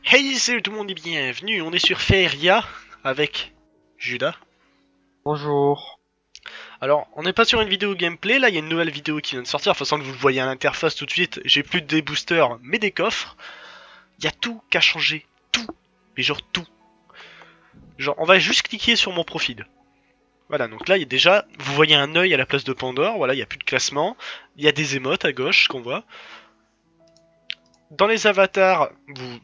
Hey, salut tout le monde et bienvenue, on est sur Feria avec Judas. Bonjour. Alors, on n'est pas sur une vidéo gameplay, là il y a une nouvelle vidéo qui vient de sortir, façon que vous le voyez à l'interface tout de suite, j'ai plus des boosters mais des coffres. Il y a tout qu'à changer, tout, mais genre tout. Genre, on va juste cliquer sur mon profil. Voilà, donc là il y a déjà, vous voyez un œil à la place de Pandore, voilà, il n'y a plus de classement, il y a des émotes à gauche qu'on voit. Dans les avatars,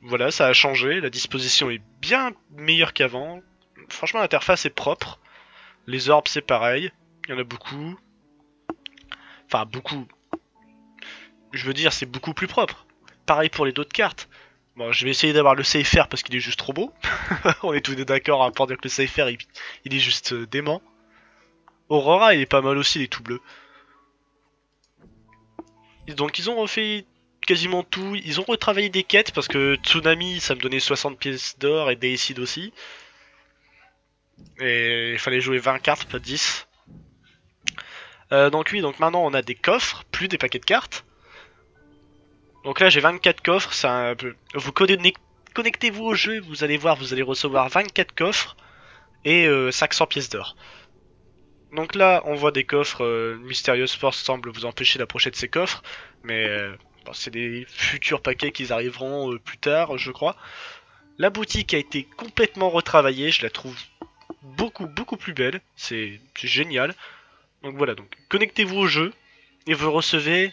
voilà, ça a changé, la disposition est bien meilleure qu'avant. Franchement, l'interface est propre. Les orbes, c'est pareil. Il y en a beaucoup. Enfin, beaucoup. Je veux dire, c'est beaucoup plus propre. Pareil pour les d'autres cartes. Bon, je vais essayer d'avoir le Seifer parce qu'il est juste trop beau. On est tous d'accord pour dire que le Seifer, il est juste dément. Aurora, il est pas mal aussi, il est tout bleu. Et donc, ils ont refait quasiment tout. Ils ont retravaillé des quêtes parce que Tsunami, ça me donnait 60 pièces d'or et Deicide aussi. Et il fallait jouer 20 cartes, pas 10. Donc oui, donc maintenant on a des coffres, plus des paquets de cartes. Donc là j'ai 24 coffres, c'est un peu... Vous connectez-vous au jeu, vous allez voir, vous allez recevoir 24 coffres et 500 pièces d'or. Donc là on voit des coffres, Mysterious Force semble vous empêcher d'approcher de ces coffres, mais bon, c'est des futurs paquets qui arriveront plus tard, je crois. La boutique a été complètement retravaillée, je la trouve beaucoup plus belle, c'est génial. Donc voilà, donc connectez-vous au jeu et vous recevez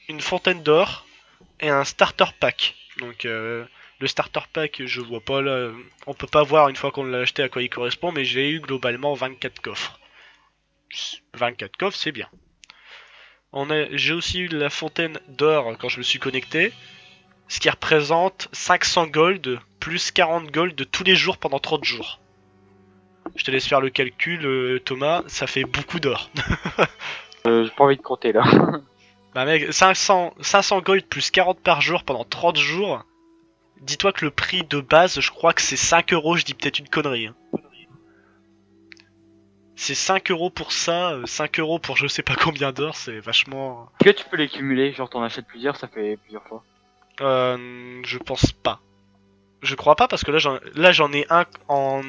une fontaine d'or et un starter pack. Donc le starter pack, je vois pas là, on peut pas voir une fois qu'on l'a acheté à quoi il correspond, mais j'ai eu globalement 24 coffres. 24 coffres, c'est bien. J'ai aussi eu la fontaine d'or quand je me suis connecté, ce qui représente 500 gold plus 40 gold de tous les jours pendant 30 jours. Je te laisse faire le calcul, Thomas, ça fait beaucoup d'or. J'ai pas envie de compter là. Bah mec, 500 gold plus 40 par jour pendant 30 jours. Dis-toi que le prix de base, je crois que c'est 5 euros, je dis peut-être une connerie. Hein. C'est 5 euros pour ça, 5 euros pour je sais pas combien d'heures, c'est vachement... Est-ce que tu peux les cumuler? Genre t'en achètes plusieurs, ça fait plusieurs fois. Je pense pas. Je crois pas parce que là j'en ai un en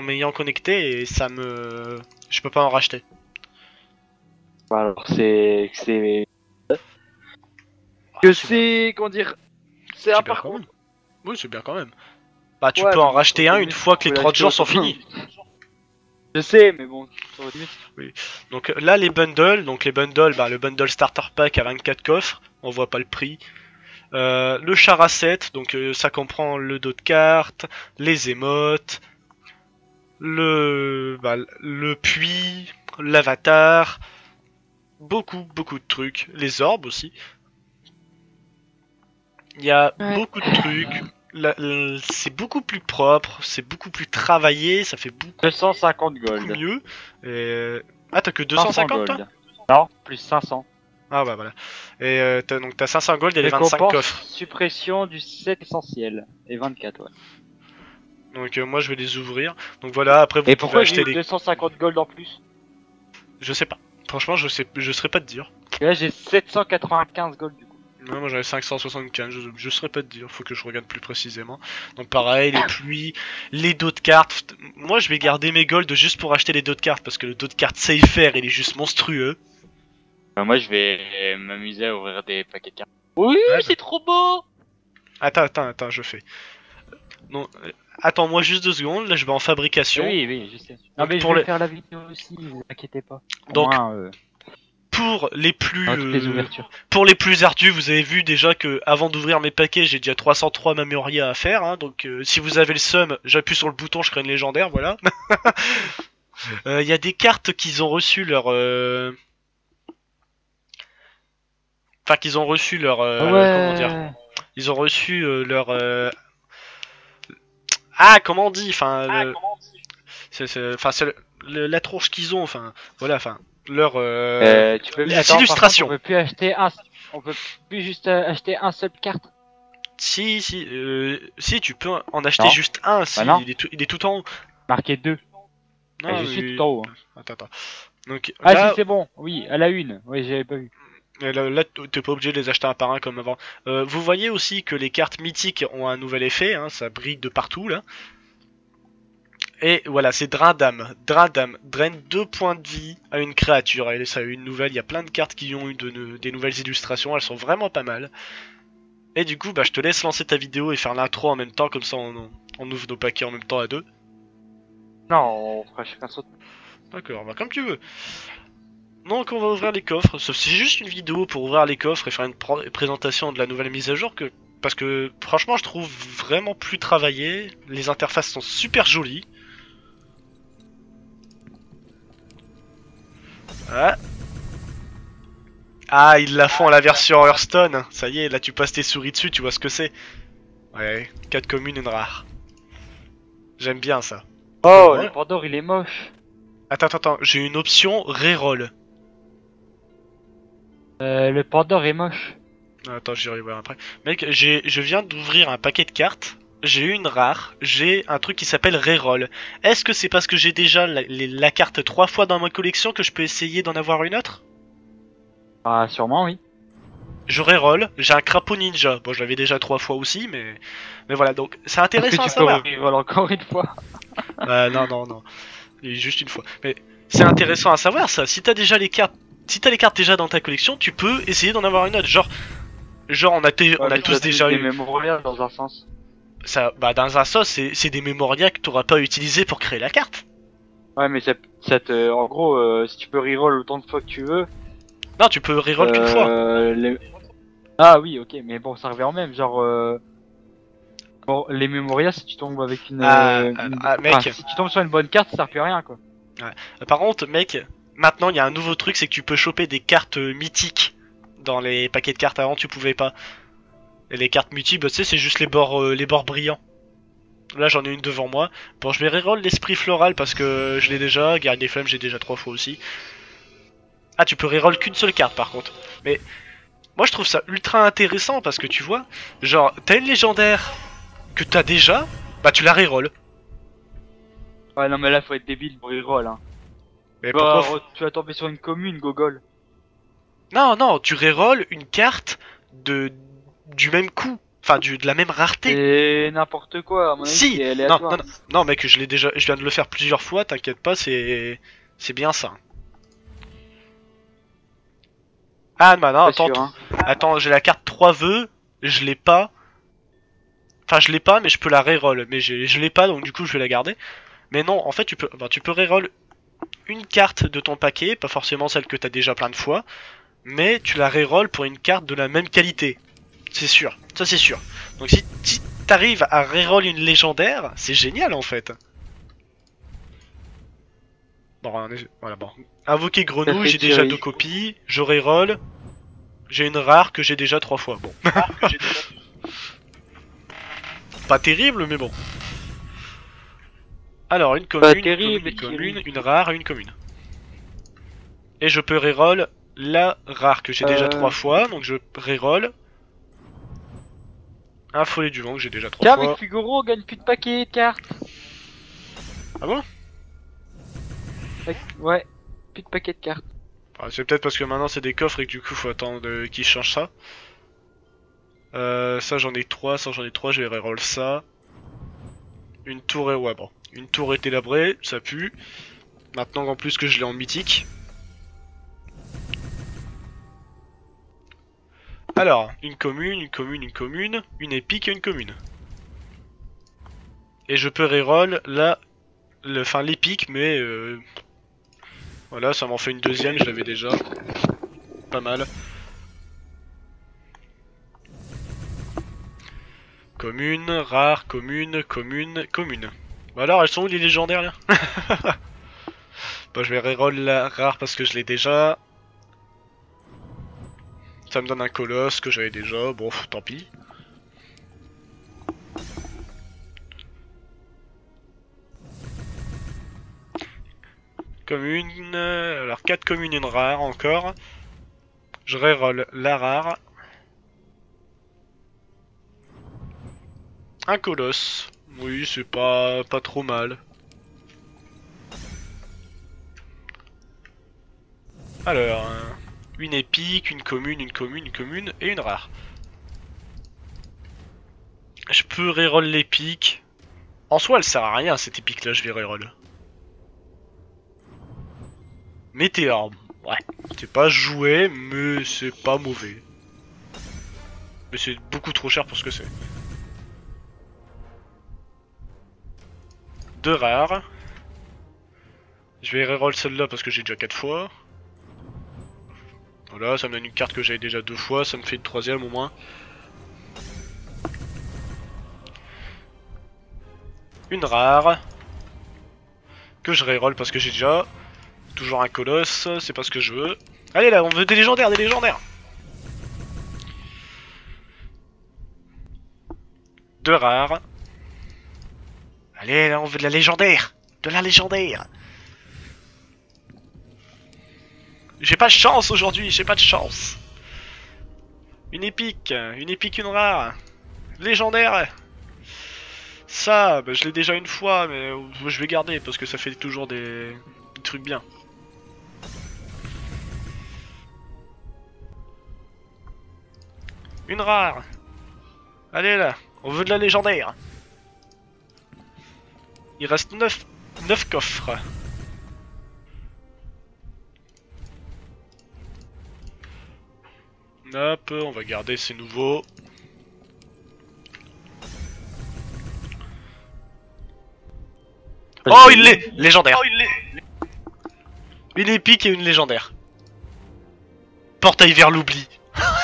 m'ayant connecté et ça me... Je peux pas en racheter. Voilà, alors c'est... comment dire... C'est un C'est bien par quand même. contre. Oui, c'est bien quand même. Bah tu Ouais, peux mais en bon, racheter un faut une fois que les 30 jours sont finis. Je sais, mais bon, sur votre limite. Oui. Donc là les bundles, bah, le bundle starter pack à 24 coffres, on voit pas le prix. Le char à 7, donc ça comprend le dos de carte, les émotes, le puits, l'avatar, beaucoup de trucs, les orbes aussi. Il y a Ouais. beaucoup de trucs. C'est beaucoup plus propre, c'est beaucoup plus travaillé, ça fait beaucoup 250 gold. mieux. Ah t'as que 500 250 toi? gold. Non, plus 500. Ah bah voilà. Et donc t'as 500 gold et les 25 Récompense, coffres. suppression du set essentiel. Et 24, ouais. Donc moi je vais les ouvrir. Donc voilà, après vous Et pouvez pourquoi j'ai acheter eu les... 250 gold en plus? Je sais pas. Franchement je saurais pas te dire. Et là j'ai 795 gold du coup. Non, moi j'avais 575, je saurais pas te dire, faut que je regarde plus précisément. Donc pareil, les pluies, les dos de cartes. Moi je vais garder mes golds juste pour acheter les dos de cartes parce que le dos de cartes Seifer il est juste monstrueux. Moi je vais m'amuser à ouvrir des paquets de cartes. Oui, Ouais, c'est trop beau! Attends, je fais. Non, attends-moi juste 2 secondes, là je vais en fabrication. Oui, je sais. Non Donc, mais je pour vais les... faire la vidéo aussi, vous inquiétez pas. Au Donc moins, pour les plus toutes les ouvertures. pour les plus ardus, vous avez vu déjà que avant d'ouvrir mes paquets, j'ai déjà 303 Mamoria à faire. Hein, donc si vous avez le seum, j'appuie sur le bouton, je crée une légendaire, voilà. Il y a des cartes qu'ils ont reçu leur enfin qu'ils ont reçu leur comment dire, Ouais. ils ont reçu leur ah comment on dit, enfin enfin c'est la tronche qu'ils ont, enfin voilà, enfin leur Tu peux. les Attends, par contre, illustrations. on peut plus acheter un. On peut plus juste acheter un seul carte. Si tu peux en acheter Non. juste un, si Bah non. il est tout en haut. Marqué 2. Non, Je suis tout en haut. Hein. attends. Donc Ah là, si c'est bon. Oui, à la une. Oui, j'avais pas vu. Et là, t'es pas obligé de les acheter un par un comme avant. Vous voyez aussi que les cartes mythiques ont un nouvel effet, hein, ça brille de partout là. Et voilà, c'est Drain d'âme. Drain d'âme draine 2 points de vie à une créature. Et ça a eu une nouvelle, il y a plein de cartes qui ont eu des nouvelles illustrations, elles sont vraiment pas mal. Et du coup, bah je te laisse lancer ta vidéo et faire l'intro en même temps, comme ça on ouvre nos paquets en même temps à deux. Non, on fera chacun son tour. D'accord, bah comme tu veux. Donc on va ouvrir les coffres, c'est juste une vidéo pour ouvrir les coffres et faire une présentation de la nouvelle mise à jour parce que franchement je trouve vraiment plus travaillé, les interfaces sont super jolies. Ah, ah ils la font à la version Hearthstone, ça y est, là tu passes tes souris dessus, tu vois ce que c'est. Ouais, 4 communes, une rare. J'aime bien ça. Oh, Ouais. le Pandore il est moche. Attends, j'ai une option reroll. Le Pandore est moche. Attends, j'y reviens après. Mec, je viens d'ouvrir un paquet de cartes. J'ai eu une rare. J'ai un truc qui s'appelle reroll. Est-ce que c'est parce que j'ai déjà la carte 3 fois dans ma collection que je peux essayer d'en avoir une autre? Ah, sûrement, oui. Je reroll. J'ai un crapaud ninja. Bon, je l'avais déjà 3 fois aussi, mais voilà. Donc, c'est Est-ce intéressant que à tu peux savoir. reroll encore une fois? Non. Juste une fois. Mais c'est intéressant à savoir ça. Si t'as déjà les cartes, si t'as les cartes déjà dans ta collection, tu peux essayer d'en avoir une autre. Genre on a Ouais, mais tous ça, déjà c'est eu. des mémorials dans un sens. Ça, bah dans un sens, c'est des mémorias que t'auras pas utilisé pour créer la carte. Ouais, mais en gros, si tu peux reroll autant de fois que tu veux. Non, tu peux reroll qu'une fois. Ah oui, ok, mais bon, ça revient en même. Genre, bon, les mémorias, si tu tombes avec Mec. Enfin, si tu tombes sur une bonne carte, ça sert plus à rien, quoi. Par contre, mec, maintenant il y a un nouveau truc, c'est que tu peux choper des cartes mythiques dans les paquets de cartes. Avant, tu pouvais pas. Et les cartes mythiques, bah, tu sais, c'est juste les bords brillants. Là, j'en ai une devant moi. Bon, je vais reroll l'esprit floral parce que je l'ai déjà. Guerrier des flammes, j'ai déjà 3 fois aussi. Ah, tu peux reroll qu'une seule carte par contre. Mais moi, je trouve ça ultra intéressant parce que tu vois, genre, t'as une légendaire que t'as déjà, bah tu la reroll. Ouais, non, mais là, faut être débile pour reroll, hein. Mais Bah, pourquoi tu vas tomber sur une commune, gogol. Non, tu reroll une carte du même coup. Enfin, de la même rareté. C'est n'importe quoi, à mon avis, Si c'est non, aléatoire. non, mec, je viens de le faire plusieurs fois, t'inquiète pas, c'est bien ça. Ah, bah non, Pas attends, sûr, hein. attends, j'ai la carte 3 vœux, je l'ai pas. Enfin, je l'ai pas, mais je peux la reroll. Mais je l'ai pas, donc du coup, je vais la garder. Mais non, en fait, tu peux reroll une carte de ton paquet, pas forcément celle que t'as déjà plein de fois, mais tu la reroll pour une carte de la même qualité. C'est sûr, ça c'est sûr. Donc si t'arrives à reroll une légendaire, c'est génial en fait. Bon, voilà, bon. Invoquer grenouille, j'ai déjà 2 copies, je reroll. J'ai une rare que j'ai déjà 3 fois, bon. Pas terrible, mais bon. Alors, une commune, une commune, une rare et une commune. Et je peux reroll la rare que j'ai déjà 3 fois, donc je reroll. Un follet du vent que j'ai déjà 3 Tiens, fois. avec Figaro, on gagne plus de paquets de cartes. Ah bon? Ouais, plus de paquets de cartes. Ah, c'est peut-être parce que maintenant c'est des coffres et que du coup faut attendre qu'ils changent ça. Ça j'en ai 3, je vais reroll ça. Une tour est... Ouais bon. Une tour est délabrée, ça pue. Maintenant en plus que je l'ai en mythique. Alors, une commune, une épique et une commune. Et je peux reroll l'épique, mais voilà, ça m'en fait une deuxième, je l'avais déjà. Pas mal. Commune, rare, commune. Bah alors, elles sont où les légendaires là? Bah je vais reroll la rare parce que je l'ai déjà. Ça me donne un colosse que j'avais déjà, bon tant pis. Commune, alors 4 communes, une rare encore. Je reroll la rare. Un colosse. Oui, c'est pas trop mal. Alors, Une épique, une commune, une commune, une commune et une rare. Je peux reroll l'épique. En soi, elle sert à rien cette épique là, je vais reroll. Météore, ouais. C'est pas joué, mais c'est pas mauvais. Mais c'est beaucoup trop cher pour ce que c'est. Deux rares. Je vais reroll celle-là parce que j'ai déjà 4 fois. Voilà, ça me donne une carte que j'avais déjà 2 fois, ça me fait une troisième au moins. Une rare. Que je reroll parce que j'ai déjà. Toujours un colosse, c'est pas ce que je veux. Allez là, on veut des légendaires, des légendaires. Deux rares. Allez là, on veut de la légendaire. De la légendaire. J'ai pas de chance aujourd'hui, j'ai pas de chance. Une épique, une rare. Légendaire. Ça, bah, je l'ai déjà une fois, mais je vais garder parce que ça fait toujours des trucs bien. Une rare. Allez là, on veut de la légendaire. Il reste 9 coffres. Hop, on va garder ces nouveaux. Oh, il l'est! Légendaire. Oh, il l'est! Une épique et une légendaire. Portail vers l'oubli.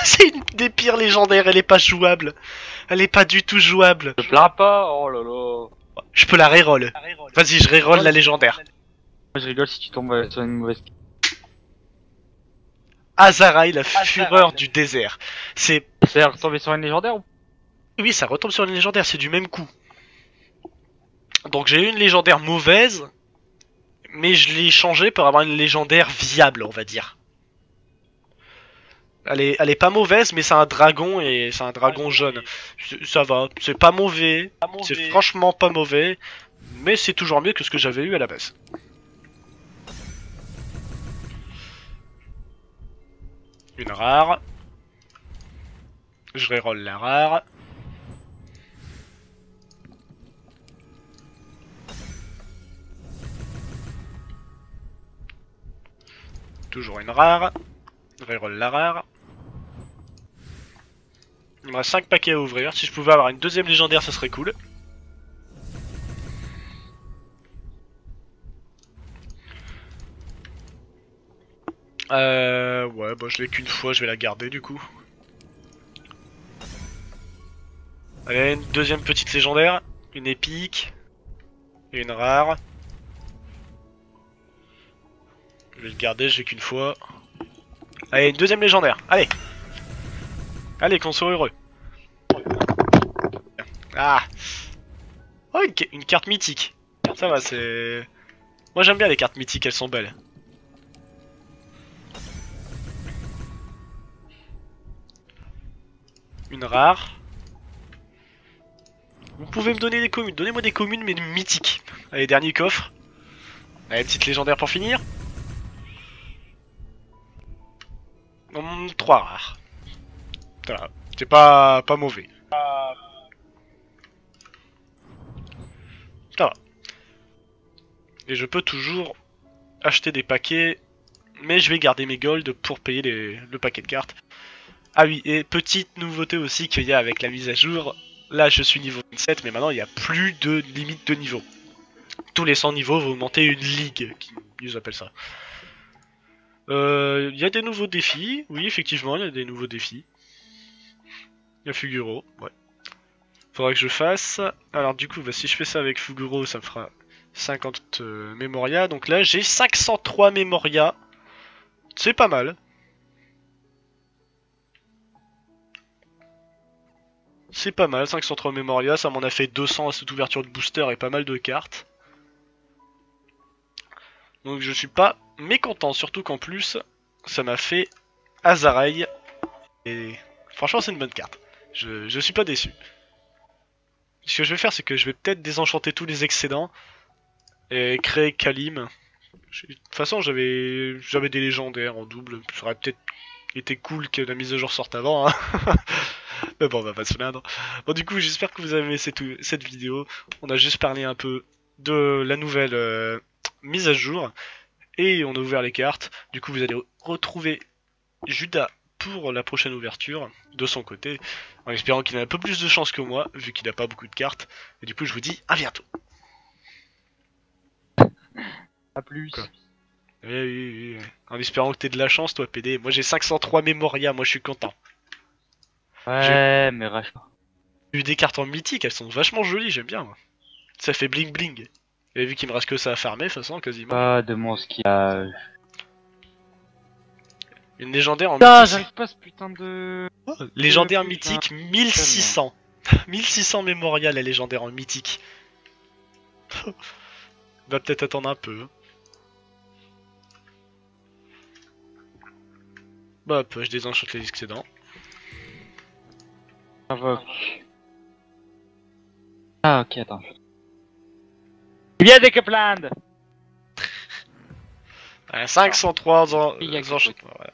C'est une des pires légendaires, elle est pas jouable. Elle est pas du tout jouable. Je plains pas, oh là là. Je peux la reroll. Vas-y, je reroll la légendaire. Moi je rigole si tu tombes sur une mauvaise. Azarai, la fureur du désert. C'est... C'est retombé sur une légendaire ou? Oui, ça retombe sur une légendaire, c'est du même coup. Donc j'ai eu une légendaire mauvaise, mais je l'ai changée pour avoir une légendaire viable, on va dire. Elle est pas mauvaise, mais c'est un dragon et c'est un dragon jaune. Ça va, c'est pas mauvais, c'est franchement pas mauvais, mais c'est toujours mieux que ce que j'avais eu à la base. Une rare. Je reroll la rare. Toujours une rare. Reroll la rare. Il me reste 5 paquets à ouvrir. Si je pouvais avoir une deuxième légendaire, ça serait cool. Ouais, bah je l'ai qu'une fois, je vais la garder du coup. Allez, une deuxième petite légendaire. Une épique. Et une rare. Je vais le garder, j'ai qu'une fois. Allez, une deuxième légendaire. Allez. Allez, qu'on soit heureux. Ah. Oh, une carte mythique. Ça va, c'est... Moi j'aime bien les cartes mythiques, elles sont belles. Une rare. Vous pouvez me donner des communes. Donnez-moi des communes, mais mythiques. Allez, dernier coffre. Allez, petite légendaire pour finir. 3 rares. Voilà. C'est pas mauvais. Ça va. Et je peux toujours acheter des paquets. Mais je vais garder mes golds pour payer le paquet de cartes. Ah oui, et petite nouveauté aussi qu'il y a avec la mise à jour. Là, je suis niveau 27, mais maintenant, il n'y a plus de limite de niveau. Tous les 100 niveaux, vous montez une ligue, ils appellent ça. Il y a des nouveaux défis. Oui, effectivement, il y a des nouveaux défis. Il y a Fuguro, ouais. Faudra que je fasse. Alors du coup, bah, si je fais ça avec Fuguro, ça me fera 50 mémoria. Donc là, j'ai 503 mémoria. C'est pas mal. C'est pas mal, 503 mémoria, ça m'en a fait 200 à cette ouverture de booster et pas mal de cartes. Donc je suis pas mécontent, surtout qu'en plus, ça m'a fait Azarai. Et franchement, c'est une bonne carte. Je suis pas déçu. Ce que je vais faire, c'est que je vais peut-être désenchanter tous les excédents et créer Kalim De toute façon, j'avais des légendaires en double. Ça aurait peut-être été cool que la mise à jour sorte avant, hein. Mais bon, on va pas se plaindre. Bon, du coup, j'espère que vous avez aimé cette vidéo. On a juste parlé un peu de la nouvelle mise à jour. Et on a ouvert les cartes. Du coup, vous allez retrouver Judas pour la prochaine ouverture, de son côté, en espérant qu'il ait un peu plus de chance que moi, vu qu'il n'a pas beaucoup de cartes. Et du coup, je vous dis à bientôt. À plus. Quoi. Oui. En espérant que t'aies de la chance, toi, PD. Moi, j'ai 503 Memoria, moi, je suis content. Ouais, mais rage pas. J'ai eu des cartes en mythique, elles sont vachement jolies, j'aime bien, moi. Ça fait bling bling. Et vu qu'il me reste que ça à farmer, de toute façon, quasiment. Pas de mon ski. Une légendaire en Putain, mythique. j'arrive pas à ce putain de... Légendaire putain. mythique, 1600. 1600 Memoria, la légendaire en mythique. Va peut-être attendre un peu. Bah hop, je désenchante les excédents. Invoque. Ah, ok, attends. Il y a des Cupland. 503 Il y a enchantements, voilà.